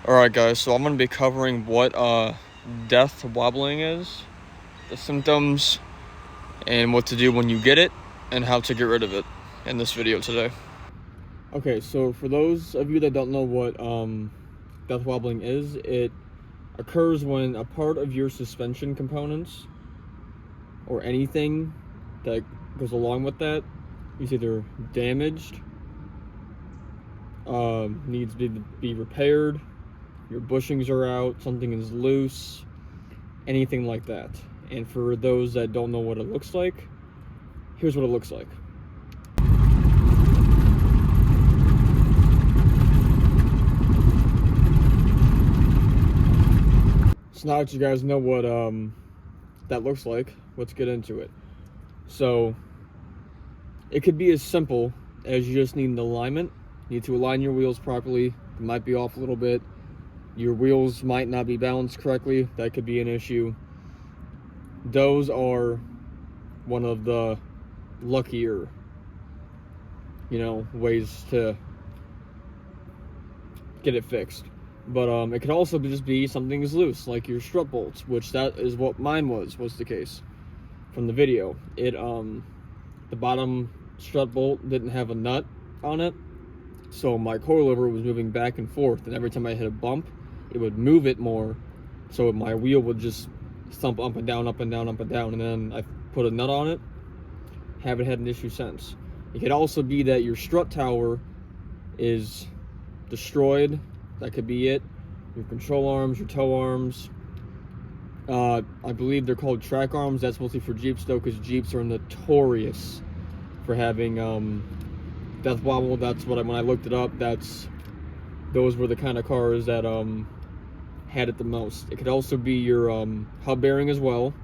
Alright guys, so I'm going to be covering what death wobbling is, the symptoms, and what to do when you get it, and how to get rid of it in this video today. Okay, so for those of you that don't know what death wobbling is, it occurs when a part of your suspension components, or anything that goes along with that, is either damaged, needs to be repaired, your bushings are out, something is loose, anything like that. And for those that don't know what it looks like, here's what it looks like. So now that you guys know what that looks like, let's get into it. So it could be as simple as you just need an alignment. You need to align your wheels properly. It might be off a little bit. Your wheels might not be balanced correctly. That could be an issue. Those are one of the luckier, ways to get it fixed. But it could also just be something is loose, like your strut bolts, which that is what mine was the case from the video. It the bottom strut bolt didn't have a nut on it, so my coilover was moving back and forth, and every time I hit a bump, it would move it more, so my wheel would just thump up and down, up and down, up and down, and then I put a nut on it. Haven't had an issue since. It could also be that your strut tower is destroyed. That could be it. Your control arms, your tow arms. I believe they're called track arms. That's mostly for Jeeps though, because Jeeps are notorious for having death wobble. That's what when I looked it up, those were the kind of cars that had it the most. It could also be your hub bearing as well.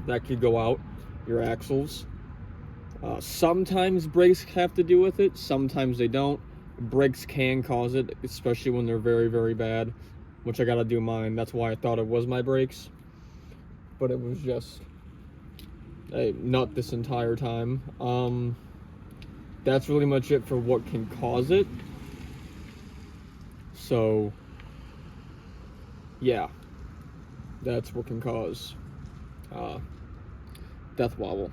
That could go out. Your axles. Sometimes brakes have to do with it. Sometimes they don't. Brakes can cause it, especially when they're very, very bad, which I gotta do mine. That's why I thought it was my brakes, but it was just a nut this entire time. That's really much it for what can cause it. So yeah, that's what can cause death wobble.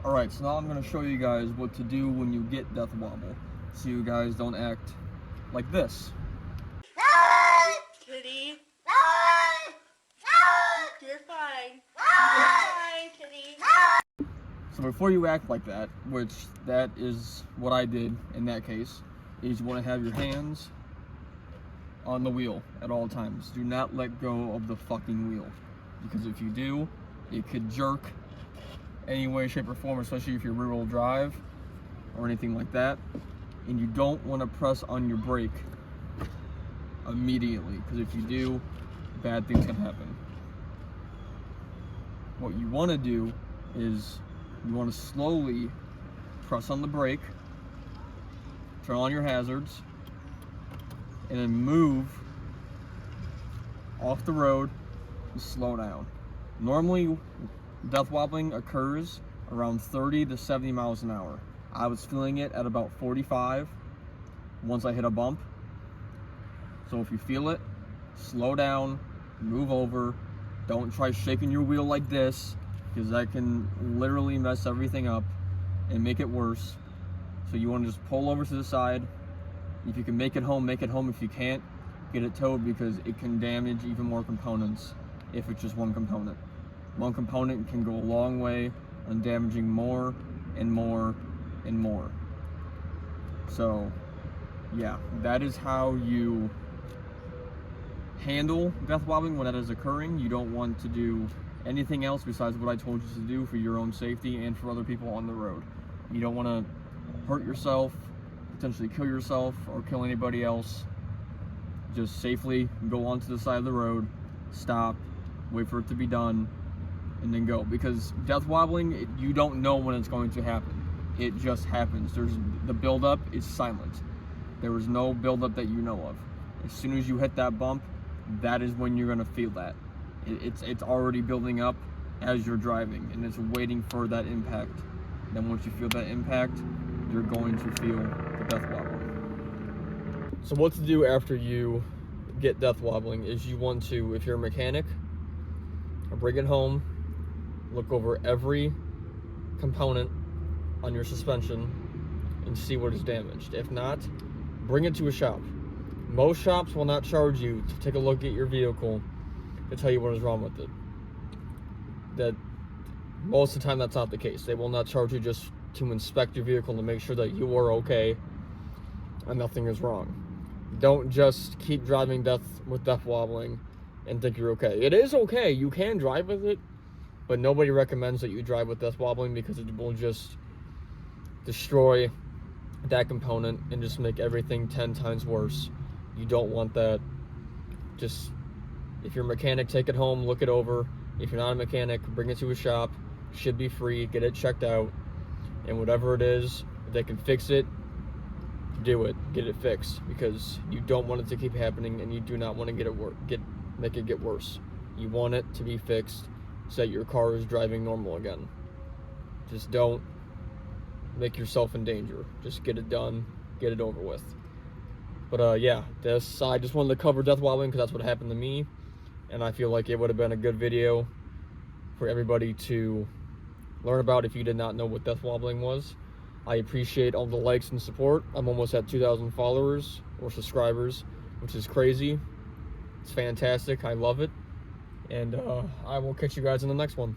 Alright, so now I'm going to show you guys what to do when you get death wobble, so you guys don't act like this. Kitty. You're fine. You're fine, Kitty. So before you act like that, which that is what I did in that case, is you want to have your hands on the wheel at all times. Do not let go of the fucking wheel, because if you do, it could jerk any way, shape, or form, especially if you're rear-wheel drive or anything like that. And you don't want to press on your brake immediately, because if you do, bad things can happen. What you want to do is you want to slowly press on the brake, turn on your hazards, and then move off the road and slow down. Normally, death wobbling occurs around 30 to 70 miles an hour. I was feeling it at about 45 once I hit a bump. So if you feel it, slow down, move over. Don't try shaking your wheel like this, because that can literally mess everything up and make it worse. So you want to just pull over to the side. If you can make it home, make it home. If you can't, get it towed, because it can damage even more components if it's just one component. One component can go a long way on damaging more and more and more. So yeah, that is how you handle death wobbling when that is occurring. You don't want to do anything else besides what I told you to do for your own safety and for other people on the road. You don't want to hurt yourself, potentially kill yourself or kill anybody else. Just safely go onto the side of the road, stop, wait for it to be done, and then go. Because death wobbling, you don't know when it's going to happen. It just happens. The buildup is silent. There is no buildup that you know of. As soon as you hit that bump, that is when you're going to feel that. It's already building up as you're driving, and it's waiting for that impact. Then once you feel that impact, you're going to feel the death wobble. So what to do after you get death wobbling is you want to, if you're a mechanic, bring it home, look over every component on your suspension and see what is damaged. If not, bring it to a shop. Most shops will not charge you to take a look at your vehicle to tell you what is wrong with it. That most of the time that's not the case. They will not charge you just to inspect your vehicle to make sure that you are okay and nothing is wrong. Don't just keep driving with death wobbling and think you're okay. It is okay. You can drive with it, but nobody recommends that you drive with death wobbling because it will just destroy that component and just make everything 10 times worse. You don't want that. Just, if you're a mechanic, take it home, look it over. If you're not a mechanic, bring it to a shop. Should be free. Get it checked out, and whatever it is, if they can fix it, do it. Get it fixed, because you don't want it to keep happening, and you do not want to make it get worse. You want it to be fixed so that your car is driving normal again. Just don't make yourself in danger. Just get it done, get it over with. But yeah, I just wanted to cover death wobbling because that's what happened to me, and I feel like it would have been a good video for everybody to learn about if you did not know what death wobbling was. I appreciate all the likes and support. I'm almost at 2,000 followers or subscribers, which is crazy. It's fantastic. I love it. And I will catch you guys in the next one.